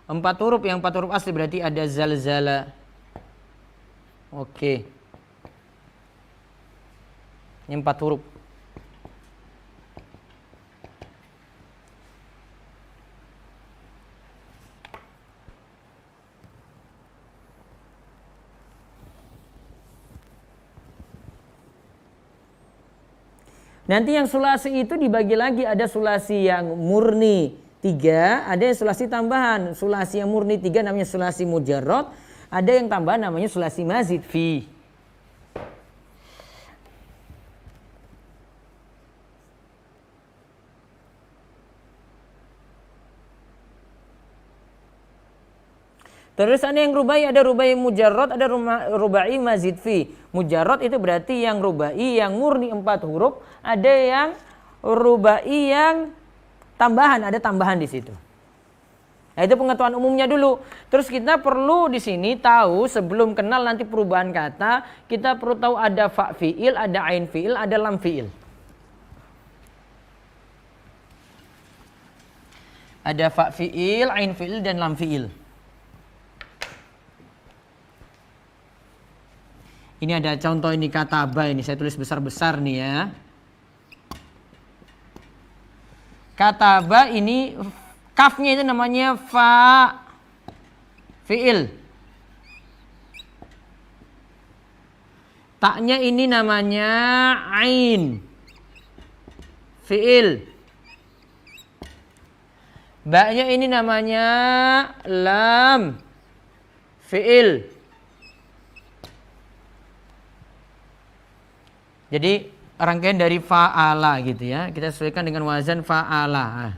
4 huruf, yang 4 huruf asli berarti ada zalzala. Oke. Ini 4 huruf. Nanti yang sulasi itu dibagi lagi, ada sulasi yang murni 3, ada yang sulasi tambahan. Sulasi yang murni 3 namanya sulasi mujarrad, ada yang tambahan namanya sulasi mazid fi. Terus ada yang rubai, ada rubai mujarrad, ada rubai mazid fi. Mujarrad itu berarti yang rubai yang murni 4 huruf, ada yang rubai yang tambahan, ada tambahan di situ. Nah, itu pengetahuan umumnya dulu. Terus kita perlu di sini tahu sebelum kenal nanti perubahan kata, kita perlu tahu ada fa fi'il, ada ain fi'il, ada lam fi'il. Ada fa fi'il, ain fi'il dan lam fi'il. Ini ada contoh ini kata ba, ini saya tulis besar-besar nih ya. Kata ba ini kafnya itu namanya fa fi'il. Taknya ini namanya ain fi'il. Ba-nya ini namanya lam fi'il. Jadi rangkaian dari fa'ala gitu ya. Kita sesuaikan dengan wazan fa'ala.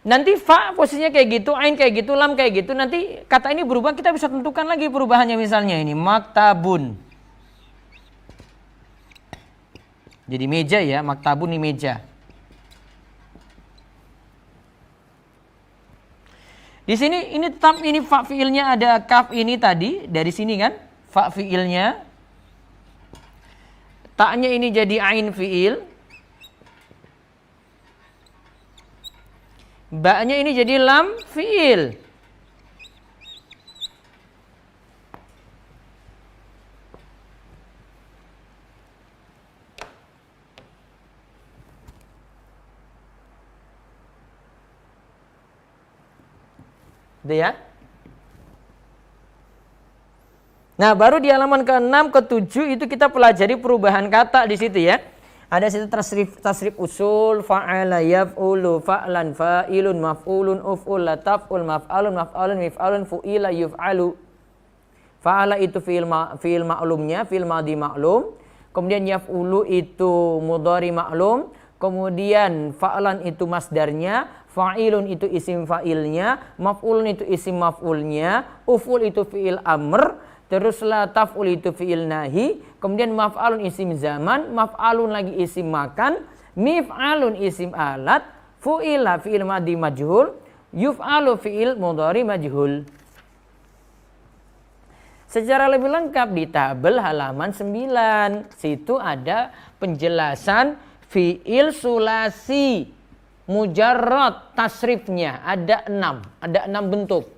Nanti fa posisinya kayak gitu, ain kayak gitu, lam kayak gitu. Nanti kata ini berubah, kita bisa tentukan lagi perubahannya. Misalnya ini maktabun. Jadi meja ya, maktabun ini meja. Di sini ini tetap ini fa fiilnya ada kaf ini tadi dari sini kan, fa fiilnya. Taknya ini jadi ain fiil. Ba-nya ini jadi lam fiil. Gitu ya. Nah, baru di halaman ke-6, ke-7 itu kita pelajari perubahan kata di situ ya. Ada situ tasrif usul, fa'ala yaf'ulu, fa'lan fa'ilun, maf'ulun, uf'ul, lataf'ul, maf'alun, maf'alun, mif'alun, fu'ila yuf'alu. Fa'ala itu fi'il ma'lumnya, fi'il madhi ma'lum. Kemudian yaf'ulu itu mudhari ma'lum. Kemudian fa'lan itu masdarnya. Fa'ilun itu isim fa'ilnya, maf'ulun itu isim maf'ulnya, uf'ul itu fi'il amr, terus la taf'ul itu fi'il nahi, kemudian maf'alun isim zaman, maf'alun lagi isim makan, mif'alun isim alat, fu'ila fi'il madhi majhul, yuf'alu fi'il mudhari majhul. Secara lebih lengkap di tabel halaman 9, situ ada penjelasan fi'il sulasi mujarrad tasrifnya ada 6 bentuk.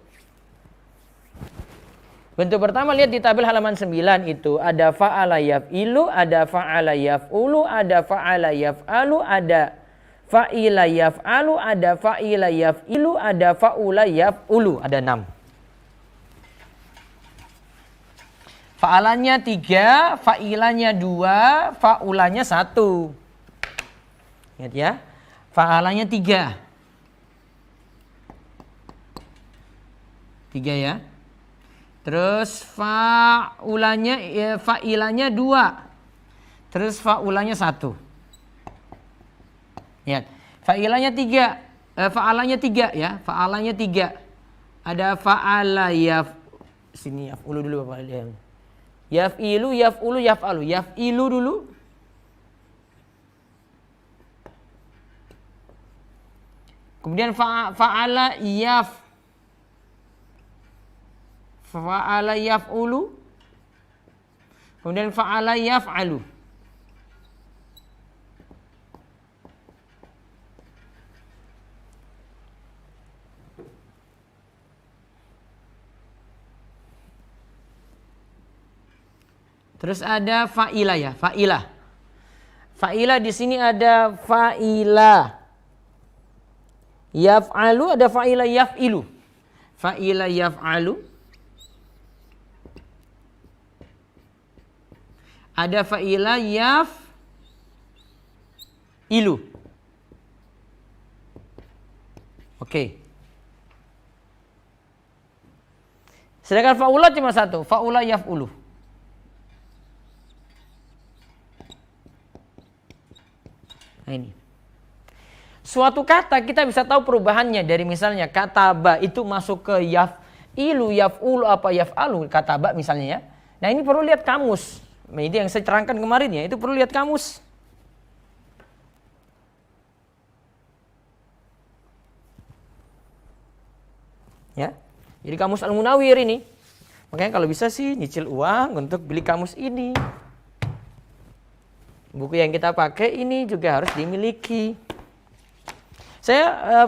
Bentuk pertama lihat di tabel halaman 9 itu ada fa'ala yaf'ilu, ada fa'ala yaf'ulu, ada fa'ala yaf'alu, ada fa'ila yaf'alu, ada fa'ila yaf'ilu, ada fa'ula yaf'ulu, ada 6. Fa'alanya 3, fa'ilanya 2, fa'ulanya 1. Lihat ya. Fa'alanya 3 ya. Terus fa'ulanya fa'ilanya 2. Terus fa'ulanya 1. Lihat. Fa'ilanya 3, fa'alanya 3 ya. Fa'alanya 3. Ada fa'ala sini yaf'ulu dulu Bapak. Yaf'ilu, yaf'ulu, yaf'alu. Yaf'ilu dulu. Kemudian fa'ala yaf'ulu. Kemudian fa'ala yaf'alu. Terus ada fa'ilah ya, fa'ilah. Fa'ilah di sini ada fa'ilah. Yaf'alu ada fa'ilah yaf'ilu. Fa'ilah yaf'alu. Ada fa'ilah yaf'ilu. Oke. Sedangkan fa'ula cuma satu, fa'ula yaf'ulu. Nah ini. Suatu kata kita bisa tahu perubahannya dari misalnya kata ba itu masuk ke yaf'ilu, yaf'ulu apa yaf'alu kata ba misalnya ya. Nah ini perlu lihat kamus. Nah, itu yang saya terangkan kemarin ya, itu perlu lihat kamus. Ya. Jadi kamus Al-Munawwir ini. Makanya kalau bisa sih nyicil uang untuk beli kamus ini. Buku yang kita pakai ini juga harus dimiliki. Saya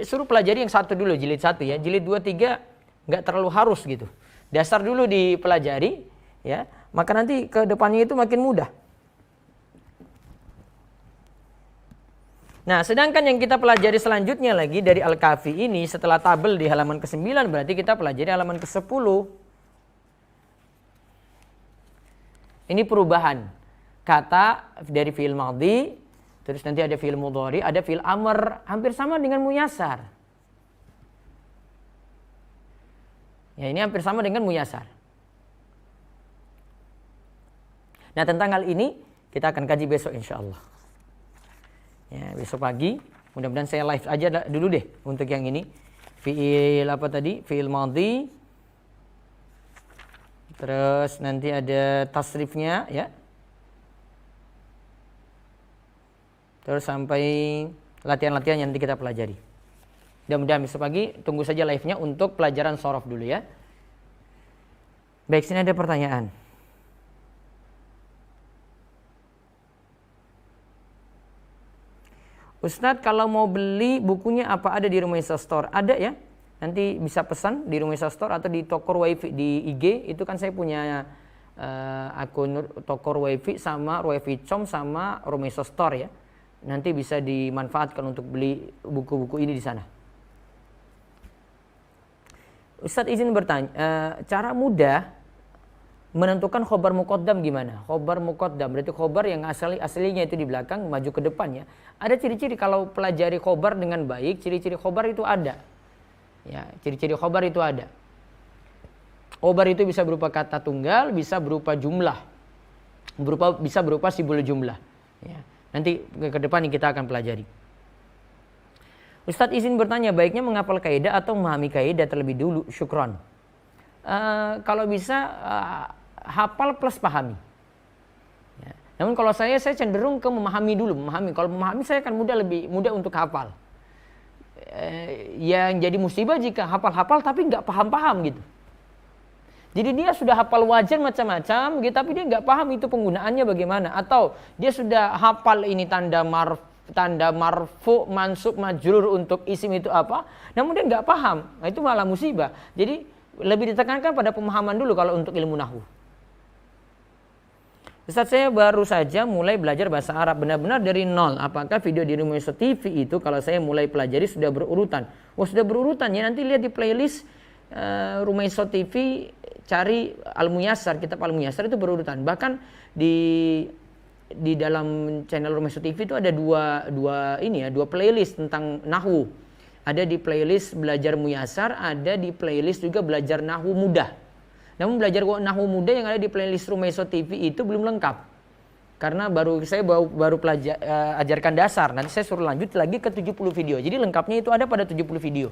suruh pelajari yang satu dulu, jilid 1 ya. Jilid 2, 3 nggak terlalu harus gitu. Dasar dulu dipelajari ya. Maka nanti ke depannya itu makin mudah. Nah, sedangkan yang kita pelajari selanjutnya lagi dari Al-Kafi ini setelah tabel di halaman ke-9 berarti kita pelajari halaman ke-10. Ini perubahan kata dari fi'il madhi, terus nanti ada fi'il mudhari, ada fi'il amr, hampir sama dengan muyassar. Ya, ini hampir sama dengan muyassar. Nah, tentang hal ini kita akan kaji besok insyaallah. Ya, besok pagi, mudah-mudahan saya live aja dulu deh untuk yang ini. Fi'il apa tadi? Fi'il madhi. Terus nanti ada tasrifnya ya. Terus sampai latihan-latihan yang nanti kita pelajari. Mudah-mudahan besok pagi tunggu saja live-nya untuk pelajaran shorof dulu ya. Baik, sini ada pertanyaan. Ustadz, kalau mau beli bukunya apa ada di Rumaisa Store? Ada ya. Nanti bisa pesan di Rumaisa Store atau di Tokor Wifi di IG. Itu kan saya punya akun Tokor Wifi sama Wifi Com sama Rumaisa Store ya. Nanti bisa dimanfaatkan untuk beli buku-buku ini di sana. Ustadz izin bertanya, cara mudah menentukan khobar muqaddam gimana? Khobar muqaddam berarti khobar yang aslinya itu di belakang maju ke depan ya. Ada ciri-ciri kalau pelajari khobar dengan baik, ciri-ciri khobar itu ada. Ya, ciri-ciri khobar itu ada. Khobar itu bisa berupa kata tunggal, bisa berupa jumlah. Bisa berupa simbol jumlah. Ya. Nanti ke depan ini kita akan pelajari. Ustadz izin bertanya, baiknya menghafal kaidah atau memahami kaidah terlebih dulu? Syukron. Kalau bisa hafal plus pahami. Ya. Namun kalau saya cenderung ke memahami dulu. Kalau memahami saya akan lebih mudah untuk hafal. Yang jadi musibah jika hafal-hafal tapi nggak paham-paham gitu. Jadi dia sudah hafal wajan macam-macam gitu, tapi dia nggak paham itu penggunaannya bagaimana. Atau dia sudah hafal ini tanda marfu, mansub, majrur untuk isim itu apa, namun dia nggak paham. Nah, itu malah musibah. Jadi lebih ditekankan pada pemahaman dulu kalau untuk ilmu nahwu. Ustaz, saya baru saja mulai belajar bahasa Arab benar-benar dari nol. Apakah video di Rumaisa TV itu kalau saya mulai pelajari sudah berurutan? Oh, sudah berurutan ya. Nanti lihat di playlist Rumaisa TV, cari Al-Muyassar, kitab Al-Muyassar itu berurutan. Bahkan di dalam channel Rumaisa TV itu ada dua playlist tentang nahwu. Ada di playlist belajar Muyassar, ada di playlist juga belajar nahwu mudah. Namun belajar nahwu mudah yang ada di playlist Rumaisa TV itu belum lengkap. Karena saya baru ajarkan dasar. Nanti saya suruh lanjut lagi ke 70 video. Jadi lengkapnya itu ada pada 70 video.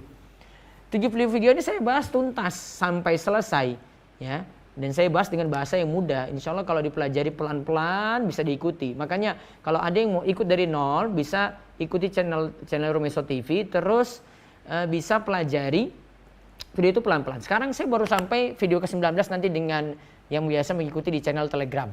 70 video ini saya bahas tuntas sampai selesai ya. Dan saya bahas dengan bahasa yang mudah. Insya Allah kalau dipelajari pelan-pelan bisa diikuti. Makanya kalau ada yang mau ikut dari nol bisa ikuti channel Romeso TV. Terus bisa pelajari video itu pelan-pelan. Sekarang saya baru sampai video ke-19 nanti dengan yang biasa mengikuti di channel Telegram.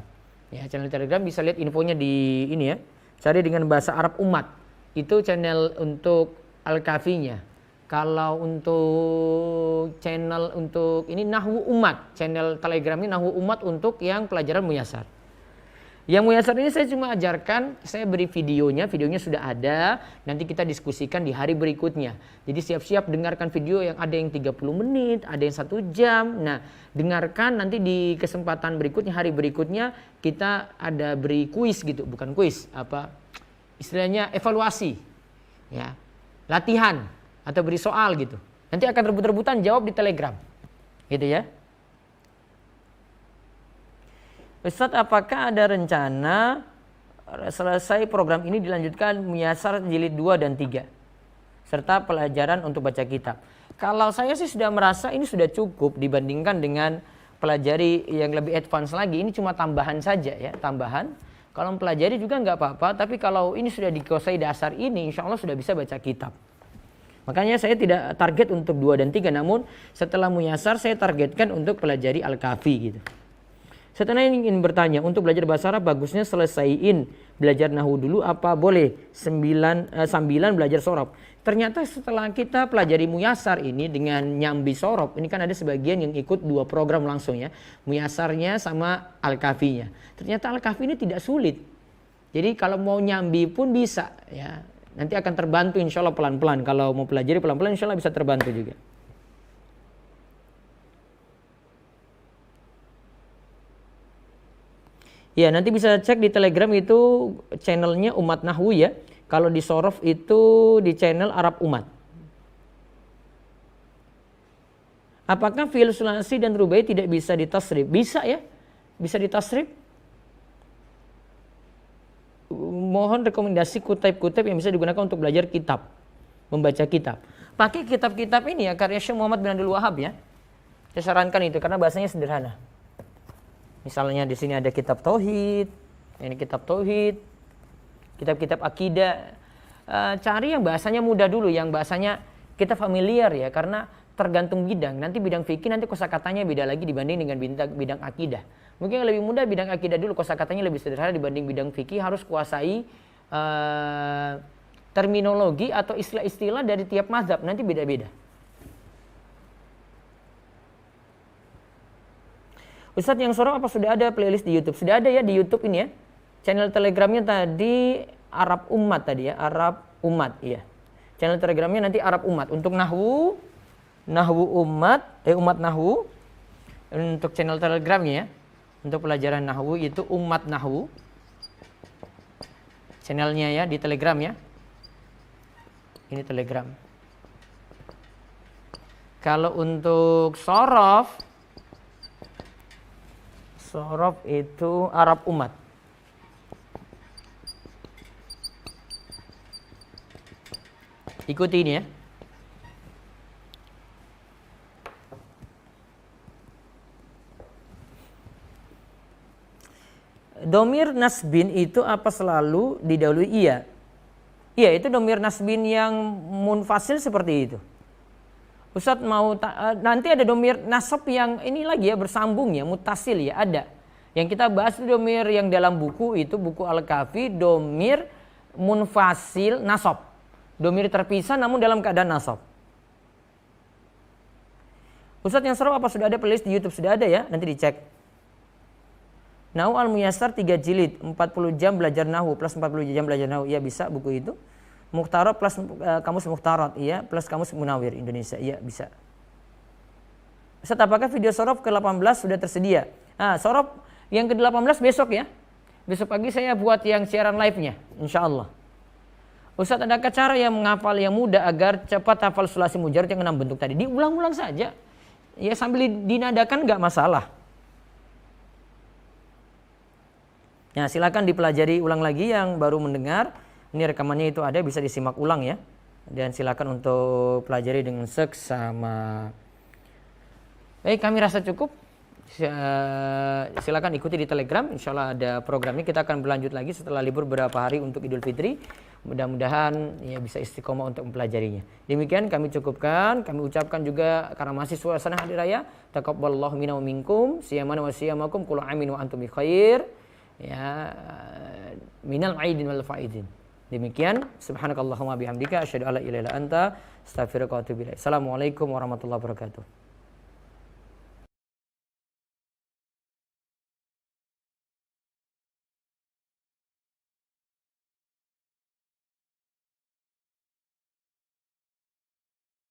Ya, channel Telegram bisa lihat infonya di ini ya. Cari dengan bahasa Arab Umat. Itu channel untuk Al-Kafinya. Kalau untuk channel untuk ini Nahwu Umat, channel Telegram ini Nahwu Umat untuk yang pelajaran Muyasar. Yang Muyasar ini saya cuma ajarkan, saya beri videonya sudah ada, nanti kita diskusikan di hari berikutnya. Jadi siap-siap dengarkan video yang ada yang 30 menit, ada yang 1 jam. Nah, dengarkan nanti di kesempatan berikutnya, hari berikutnya kita ada beri kuis gitu, bukan kuis, apa istilahnya evaluasi. Ya. Latihan atau beri soal gitu. Nanti akan rebut-rebutan jawab di Telegram. Gitu ya. Ustadz, apakah ada rencana selesai program ini dilanjutkan Muyasar jilid 2 dan 3 serta pelajaran untuk baca kitab? Kalau saya sih sudah merasa ini sudah cukup dibandingkan dengan pelajari yang lebih advance lagi. Ini cuma tambahan saja ya, tambahan. Kalau mempelajari juga nggak apa-apa, tapi kalau ini sudah dikuasai dasar ini, insya Allah sudah bisa baca kitab. Makanya saya tidak target untuk 2 dan 3, namun setelah Muyasar saya targetkan untuk pelajari Al-Kafi gitu. Setelah ingin bertanya, untuk belajar bahasa Arab bagusnya selesaiin belajar Nahwu dulu apa boleh sambilan belajar sorof? Ternyata setelah kita pelajari Muyasar ini dengan nyambi sorof, ini kan ada sebagian yang ikut 2 program langsung ya, Muyasarnya sama Al-Kafinya. Ternyata Al-Kafi ini tidak sulit. Jadi kalau mau nyambi pun bisa ya. Nanti akan terbantu insya Allah pelan-pelan. Kalau mau pelajari pelan-pelan insya Allah bisa terbantu juga. Ya, nanti bisa cek di Telegram itu channelnya Umat Nahwu ya. Kalau di Sorof itu di channel Arab Umat. Apakah fi'il sulasi dan rubai tidak bisa ditasrif? Bisa ya, bisa ditasrif. Mohon rekomendasi kutip-kutip yang bisa digunakan untuk belajar kitab, membaca kitab. Pakai kitab-kitab ini ya, karya Syekh Muhammad bin Abdul Wahab ya. Saya sarankan itu karena bahasanya sederhana. Misalnya di sini ada kitab tauhid, ini kitab tauhid, kitab-kitab akidah. Cari yang bahasanya mudah dulu, yang bahasanya kita familiar ya, karena tergantung bidang. Nanti bidang fikih nanti kosakatanya beda lagi dibanding dengan bidang akidah. Mungkin yang lebih mudah bidang akidah dulu, kosakatanya lebih sederhana dibanding bidang fikih, harus kuasai terminologi atau istilah-istilah dari tiap mazhab, nanti beda-beda. Ustadz, yang sorof apa sudah ada playlist di YouTube? Sudah ada ya di YouTube ini ya. Channel Telegramnya tadi Arab Umat tadi ya, Arab Umat iya. Channel Telegramnya nanti Arab Umat. Untuk Nahwu Umat, Umat Nahwu. Untuk channel Telegramnya ya. Untuk pelajaran Nahwu itu Umat Nahwu. Channelnya ya di Telegram ya. Ini Telegram. Kalau untuk sorof itu Arab Umat. Ikuti ini ya. Domir nasbin itu apa selalu didahului iya? Iya, itu domir nasbin yang munfasil seperti itu. Ustadz mau nanti ada domir nasab yang ini lagi ya, bersambung ya, mutasil ya, ada. Yang kita bahas itu domir yang dalam buku itu, buku Al-Kafi, domir munfasil nasab. Domir terpisah namun dalam keadaan nasab. Ustadz, yang seru apa sudah ada playlist di YouTube? Sudah ada ya, nanti dicek. Nahwu Al-Muyassar 3 jilid, 40 jam belajar Nahwu plus 40 jam belajar Nahwu. Ya bisa buku itu. Mukhtarat plus kamus Mukhtarat, iya, plus kamus Munawir Indonesia, iya bisa. Ustaz, apakah video sorof ke-18 sudah tersedia? Sorof yang ke-18 besok ya. Besok pagi saya buat yang siaran live-nya, insya Allah. Ustaz, adakah cara yang menghafal yang mudah agar cepat hafal sulasi mujarad yang 6 bentuk tadi? Diulang-ulang saja. Ya sambil dinadakan nggak masalah. Nah, silakan dipelajari ulang lagi yang baru mendengar. Ini rekamannya itu ada, bisa disimak ulang ya. Dan silakan untuk pelajari dengan seksama. Baik, kami rasa cukup. Silakan ikuti di Telegram. Insya Allah ada programnya. Kita akan berlanjut lagi setelah libur beberapa hari untuk Idul Fitri. Mudah-mudahan ya bisa istiqomah untuk mempelajarinya. Demikian kami cukupkan. Kami ucapkan juga karena masih suasana hari raya, taqabbalallahu minna wa minkum, siyamana wa siyamakum, kullu amin wa antum bi khair. Ya, minal aidin wal faidin. Demikian, subhanakallahumma bihamdika asyhadu an la ilaha illa anta astaghfiruka wa atubu ilaik. Assalamualaikum warahmatullahi wabarakatuh.